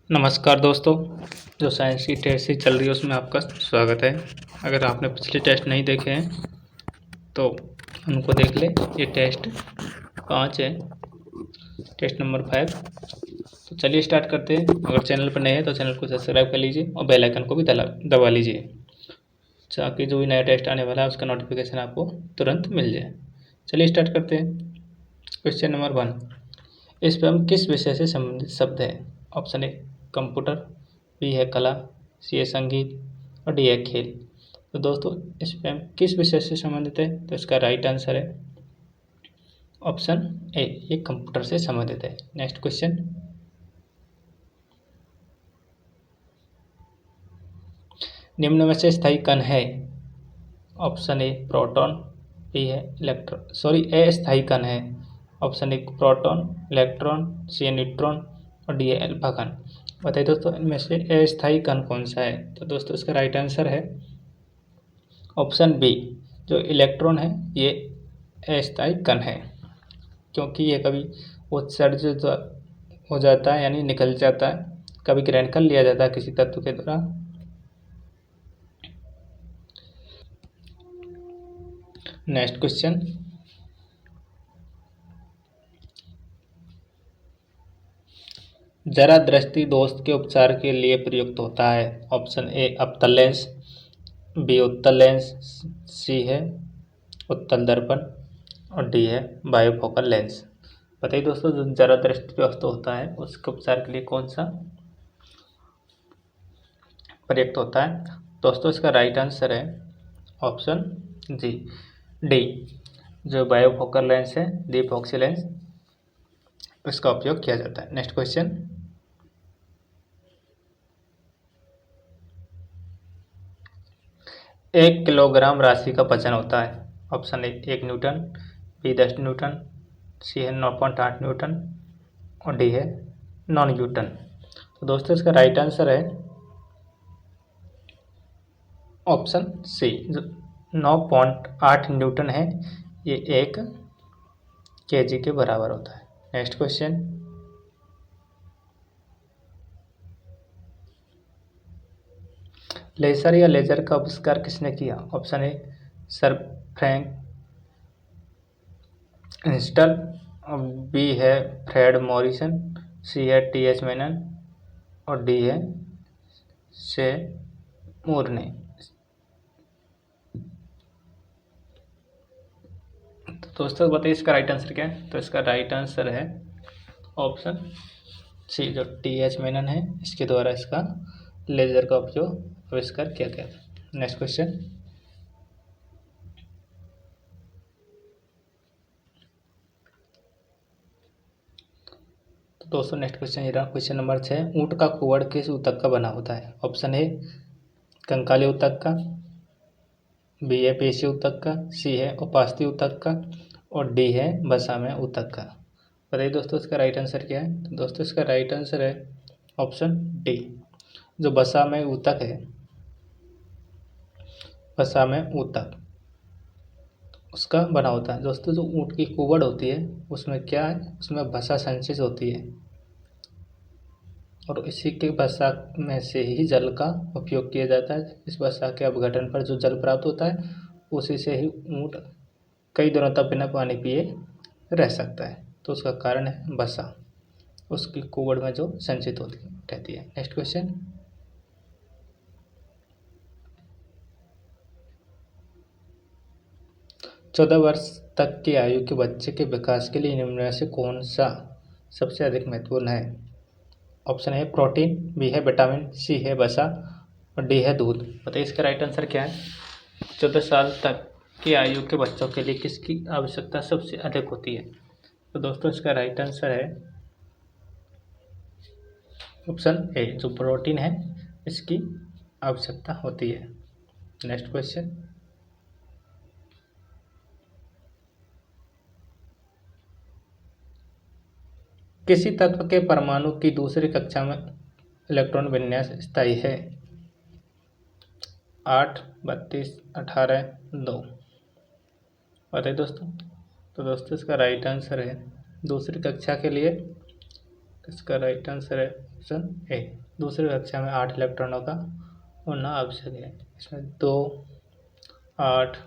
नमस्कार दोस्तों। जो साइंस की टेस्ट सीरीज चल रही है उसमें आपका स्वागत है। अगर आपने पिछले टेस्ट नहीं देखे हैं तो उनको देख ले। ये टेस्ट 5 है, टेस्ट नंबर 5। तो चलिए स्टार्ट करते हैं। अगर चैनल पर नए हैं तो चैनल को सब्सक्राइब कर लीजिए और बेल आइकन को भी दबा लीजिए, ताकि जो भी नया टेस्ट आने वाला है उसका नोटिफिकेशन आपको तुरंत मिल जाए। चलिए स्टार्ट करते हैं। क्वेश्चन नंबर 1, इस पर किस विषय से संबंधित शब्द है? ऑप्शन ए कंप्यूटर, बी है कला, सी है संगीत और डी है खेल। तो दोस्तों इस पर किस विषय से संबंधित है? तो इसका राइट आंसर है ऑप्शन ए, ये कंप्यूटर से संबंधित है। नेक्स्ट क्वेश्चन, निम्न में से स्थायी कण है? ऑप्शन ए प्रोटॉन, बी है अस्थायी कण है। ऑप्शन ए प्रोटॉन, इलेक्ट्रॉन, सी है न्यूट्रॉन और डी है अल्फा कण। बताइए दोस्तों इनमें से अस्थायी कण कौन सा है? तो दोस्तों इसका राइट आंसर है ऑप्शन बी, जो इलेक्ट्रॉन है ये अस्थायी कण है, क्योंकि ये कभी उत्सर्जित हो जाता है यानी निकल जाता है, कभी ग्रहण कर लिया जाता है किसी तत्व के द्वारा। नेक्स्ट क्वेश्चन, जरा दृष्टि दोष के उपचार के लिए प्रयुक्त होता है? ऑप्शन ए अवतल लेंस, बी उत्तल लेंस, सी है उत्तल दर्पण और डी है बायोफोकल लेंस। बताइए दोस्तों जो जरा दृष्टि दोष होता है उसके उपचार के लिए कौन सा प्रयुक्त होता है? दोस्तों इसका राइट आंसर है ऑप्शन जी, डी, जो बायोफोकल लेंस है, डीप फोकसी लेंस, इसका उपयोग किया जाता है। नेक्स्ट क्वेश्चन, 1 किलोग्राम राशि का वजन होता है? Option A 1 newton, B 10 newton, C है 9.8 न्यूटन और डी है 9 न्यूटन। तो दोस्तों इसका राइट आंसर है ऑप्शन सी, जो 9.8 न्यूटन है, ये 1 kg के बराबर होता है। नेक्स्ट क्वेश्चन, लेजर या लेजर का आविष्कार किसने किया? ऑप्शन ए सर फ्रैंक इंस्टल, बी है फ्रेड मॉरिसन, सी है टी.एच. मेनन और डी है से मूर ने। तो दोस्तों बताइए इसका राइट आंसर क्या है? तो इसका राइट आंसर है ऑप्शन सी, जो टी.एच. मेनन है, इसके द्वारा इसका लेजर का उपयोग आविष्कार किया गया। नेक्स्ट क्वेश्चन, तो दोस्तों नेक्स्ट क्वेश्चन ये रहा, क्वेश्चन नंबर 6, ऊँट का खोवड़ किस ऊतक का बना होता है? ऑप्शन ए कंकाली ऊतक का, बी है पेशी ऊतक का, सी है उपास्थि ऊतक का और डी है वसामय ऊतक का। बताइए दोस्तों इसका राइट आंसर क्या है? तो दोस्तों इसका राइट आंसर है ऑप्शन डी, जो वसामय ऊतक है, वसामय ऊतक उसका बना होता है। दोस्तों जो ऊँट की कुबड़ होती है उसमें क्या है, उसमें वसा संचित होती है और इसी के वसा में से ही जल का उपयोग किया जाता है। इस वसा के अपघटन पर जो जल प्राप्त होता है उसी से ही ऊँट कई दिनों तक बिना पानी पिए रह सकता है। तो उसका कारण है वसा, उसकी कुबड़ में जो संचित होती रहती है। नेक्स्ट क्वेश्चन, चौदह वर्ष तक की आयु के बच्चे के विकास के लिए निम्न में से कौन सा सबसे अधिक महत्वपूर्ण है? ऑप्शन ए प्रोटीन, बी है विटामिन, सी है वसा और डी है दूध। बताइए इसका राइट आंसर क्या है? 14 साल तक की आयु के बच्चों के लिए किसकी आवश्यकता सबसे अधिक होती है? तो दोस्तों इसका राइट आंसर है ऑप्शन ए, जो प्रोटीन है इसकी आवश्यकता होती है। नेक्स्ट क्वेश्चन, किसी तत्व के परमाणु की दूसरी कक्षा में इलेक्ट्रॉन विन्यास स्थायी है? 8, 32, 18, 2। बताइए दोस्तों। तो दोस्तों इसका राइट आंसर है दूसरी कक्षा के लिए इसका राइट आंसर है ऑप्शन ए। दूसरी कक्षा में 8 इलेक्ट्रॉनों का होना आवश्यक है। इसमें 2, 8,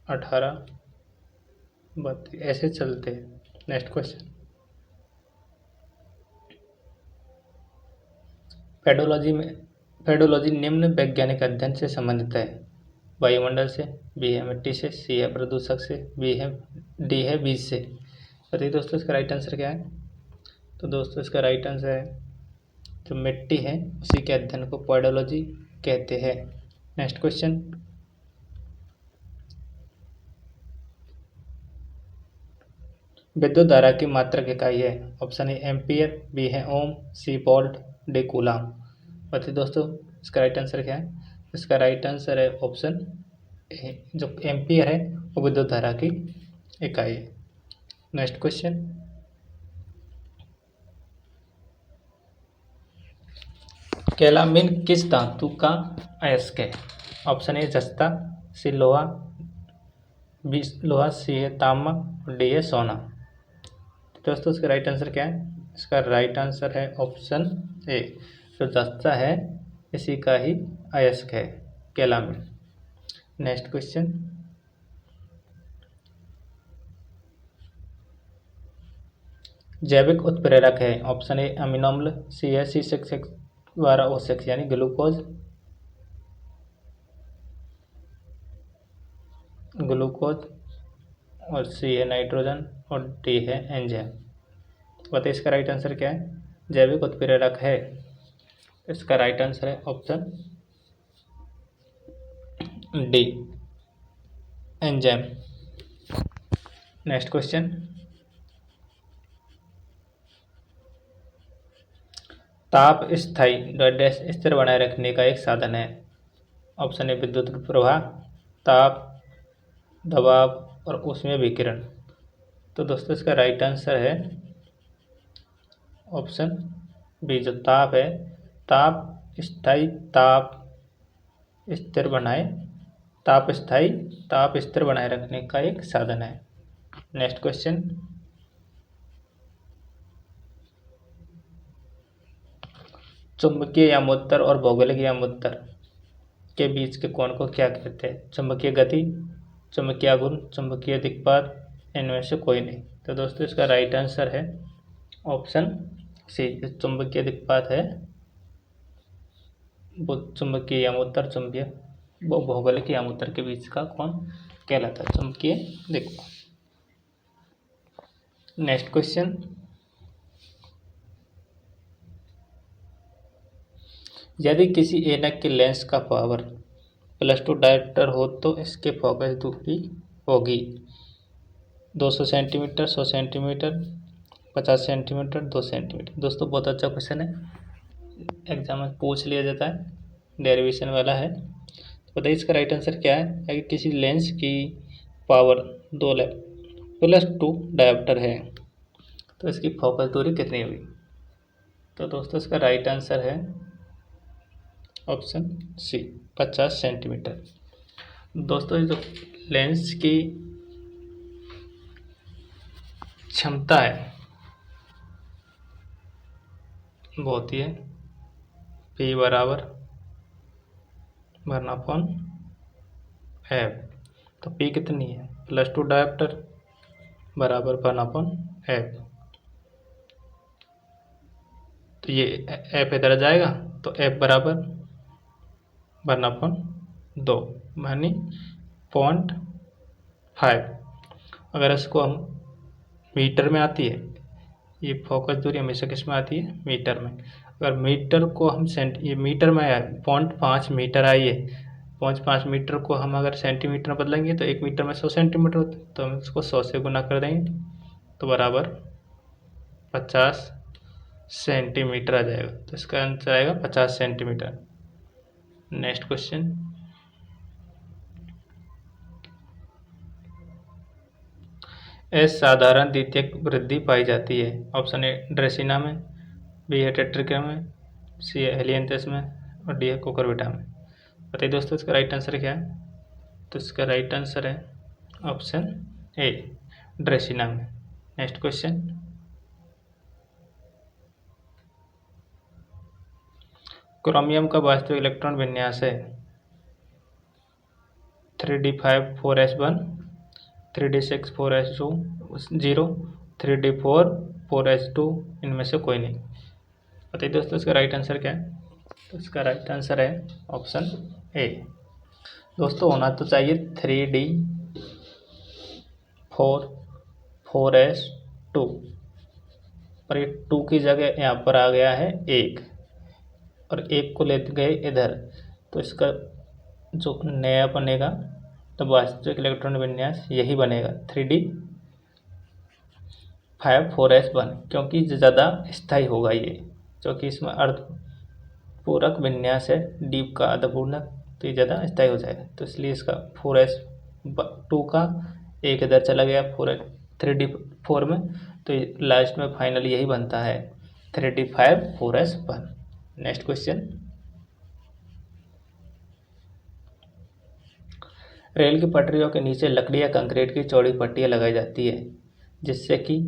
18, 32 ऐसे चलते हैं। नेक्स्ट क्वेश्चन, पेडोलॉजी निम्न वैज्ञानिक अध्ययन से संबंधित है। वायुमंडल से, बी है मिट्टी से, सी है प्रदूषक से, डी है बीज से। बताइए दोस्तों इसका राइट आंसर क्या है। तो दोस्तों इसका राइट आंसर है जो मिट्टी है उसी के अध्ययन को पेडोलॉजी कहते हैं। नेक्स्ट क्वेश्चन, विद्युत धारा की मात्रक इकाई है। ऑप्शन ए एम्पियर, बी है ओम, सी वोल्ट, डी कूलाम। बताइए दोस्तों इसका राइट आंसर क्या है। इसका राइट आंसर है ऑप्शन ए, जो एम्पियर है वो विद्युत धारा की इकाई है। नेक्स्ट क्वेश्चन, कैलामिन किस धातु का अयस्क है। ऑप्शन ए जस्ता, सी लोहा, बी लोहा, सी है तांबा और डी है सोना। दोस्तों इसका राइट आंसर क्या है। इसका राइट आंसर है ऑप्शन ए, जो जस्ता है इसी का ही अयस्क है कैलामिन। नेक्स्ट क्वेश्चन, जैविक उत्प्रेरक है। ऑप्शन ए अमीनो अम्ल, सी है C6H12O6 यानी ग्लूकोज, और सी है नाइट्रोजन और डी है एंजाइम। बताइए इसका राइट आंसर क्या है। जैविक उत्प्रेरक है, इसका राइट आंसर है option D enzyme. Next question, ताप स्थायी स्थिर बनाए रखने का एक साधन है। ऑप्शन ए विद्युत प्रवाह, ताप, दबाव और ऊष्मीय विकिरण। तो दोस्तों इसका राइट आंसर है ऑप्शन बी, जो ताप है, ताप स्थायी ताप स्थिर बनाए रखने का एक साधन है। नेक्स्ट क्वेश्चन, चुंबकीय यामोत्तर और भौगोलिक यामोत्तर के बीच के कोण को क्या कहते हैं। चुंबकीय गति, चुंबकीय आघूर्ण, चुंबकीय दिक्पात, इनमें से कोई नहीं। तो दोस्तों इसका राइट आंसर है ऑप्शन सी, चुंबकीय दिक्पात है वो चुंबकीय यामोत्तर, वो भौगोलिक यामोत्तर के बीच का कोण कहलाता है चुंबकीय दिक्पात। नेक्स्ट क्वेश्चन, यदि किसी ऐनक के लेंस का पावर +2 डायोप्टर हो तो इसके फोकस दूरी होगी 200 सेंटीमीटर, 100 सेंटीमीटर, 50 सेंटीमीटर, 2 सेंटीमीटर। दोस्तों बहुत अच्छा क्वेश्चन है, एग्जाम में पूछ लिया जाता है, डेरिवेशन वाला है। तो बताइए इसका राइट आंसर क्या है। अगर किसी लेंस की पावर 2 डायोप्टर है तो इसकी फोकस दूरी कितनी होगी। तो दोस्तों इसका राइट आंसर है ऑप्शन सी, 50 सेंटीमीटर। दोस्तों जो लेंस की क्षमता है वो होती है P बराबर वन F। तो P कितनी है, +2 डायोप्टर बराबर 1/F। तो ये F इधर आ जाएगा तो F बराबर 1/2 यानी 0.5। अगर इसको हम मीटर में आती है, ये फोकस दूरी हमेशा किस में आती है, मीटर में। अगर मीटर को हम ये मीटर में आया 0.5 मीटर आई है, 0.5 मीटर को हम अगर सेंटीमीटर में बदलेंगे तो 1 मीटर में 100 सेंटीमीटर होता है, तो हम इसको 100 से गुना कर देंगे तो बराबर 50 सेंटीमीटर आ जाएगा। तो इसका आंसर आएगा 50 सेंटीमीटर। नेक्स्ट क्वेश्चन, साधारण द्वितीयक वृद्धि पाई जाती है। ऑप्शन ए ड्रेसिना में, बी है टेट्रिका में, सी है हेलियंथस में और डी है कुकुरबिटा में। बताइए दोस्तों इसका राइट आंसर क्या है। तो इसका राइट आंसर है ऑप्शन ए ड्रेसिना में। नेक्स्ट क्वेश्चन, क्रोमियम का वास्तविक इलेक्ट्रॉन विन्यास है 3d5 4s1, 3d6 4s2 0, 3d4 4s2, इनमें से कोई नहीं। बताइए दोस्तों इसका राइट आंसर क्या है? तो इसका राइट आंसर है ऑप्शन ए। दोस्तों होना तो चाहिए 3d4 4s2, पर ये 2 की जगह यहाँ पर आ गया है 1, और 1 को लेते गए इधर, तो इसका जो नया बनेगा तो वास्तविक इलेक्ट्रॉन विन्यास यही बनेगा 3d5 4s1, क्योंकि ज़्यादा स्थायी होगा ये, क्योंकि इसमें अर्धपूरक विन्यास है, डीप का अर्धपूर्णक, तो ये ज़्यादा स्थायी हो जाएगा। तो इसलिए इसका 4s2 का 1 इधर चला गया 3d4 में, तो लास्ट में फाइनल यही बनता है 3d5 4s1। Next question, rail की पटरियों के नीचे लकड़ी या कंक्रीट की चौड़ी पट्टियाँ लगाई जाती है जिससे कि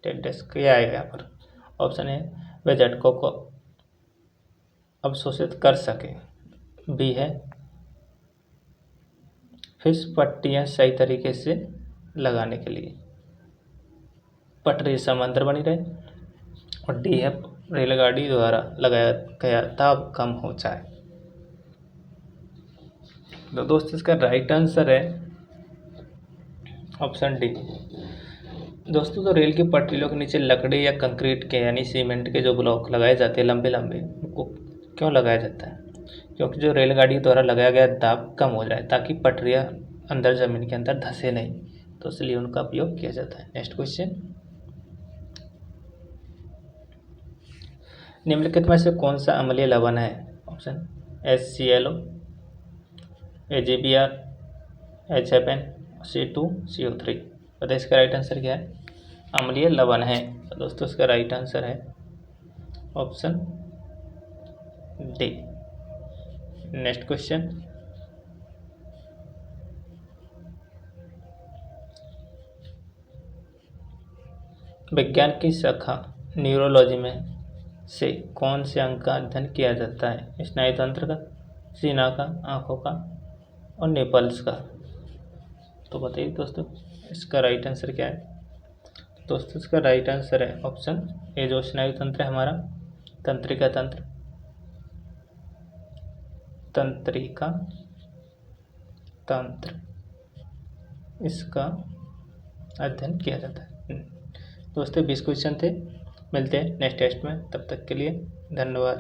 क्या आएगा यहाँ पर? ऑप्शन ए, वे झटकों को अवशोषित कर सके। बी है, फिर पट्टियाँ सही तरीके से लगाने के लिए, पटरी समांतर बनी रहे, और डी है, रेलगाड़ी द्वारा लगाया गया दाब कम हो जाए। तो दोस्तों इसका राइट आंसर है ऑप्शन डी। दोस्तों तो रेल की पटरियों के नीचे लकड़ी या कंक्रीट के यानी सीमेंट के जो ब्लॉक लगाए जाते हैं लंबे लंबे, उनको क्यों लगाया जाता है? क्योंकि जो रेलगाड़ी द्वारा लगाया गया दाब कम हो जाए, ताकि पटरियाँ अंदर ज़मीन के अंदर धंसे नहीं, तो इसलिए उनका उपयोग किया जाता है। नेक्स्ट क्वेश्चन, निम्नलिखित में से कौन सा अम्लीय लवण है? Option HClO, AgBr, HFN, C2CO3। बताइए इसका राइट आंसर क्या है? अम्लीय लवण है। तो दोस्तों इसका राइट आंसर है ऑप्शन डी। नेक्स्ट क्वेश्चन, विज्ञान की शाखा न्यूरोलॉजी में से कौन से अंग का अध्ययन किया जाता है? स्नायुतंत्र का, सीना का, आँखों का, और नेपल्स का। तो बताइए दोस्तों इसका राइट आंसर क्या है? दोस्तों इसका राइट आंसर है ऑप्शन ए, जो स्नायुतंत्र है हमारा, तंत्रिका तंत्र, तंत्रिका तंत्र, इसका अध्ययन किया जाता है। दोस्तों 20 क्वेश्चन थे, मिलते हैं नेक्स्ट टेस्ट में, तब तक के लिए धन्यवाद।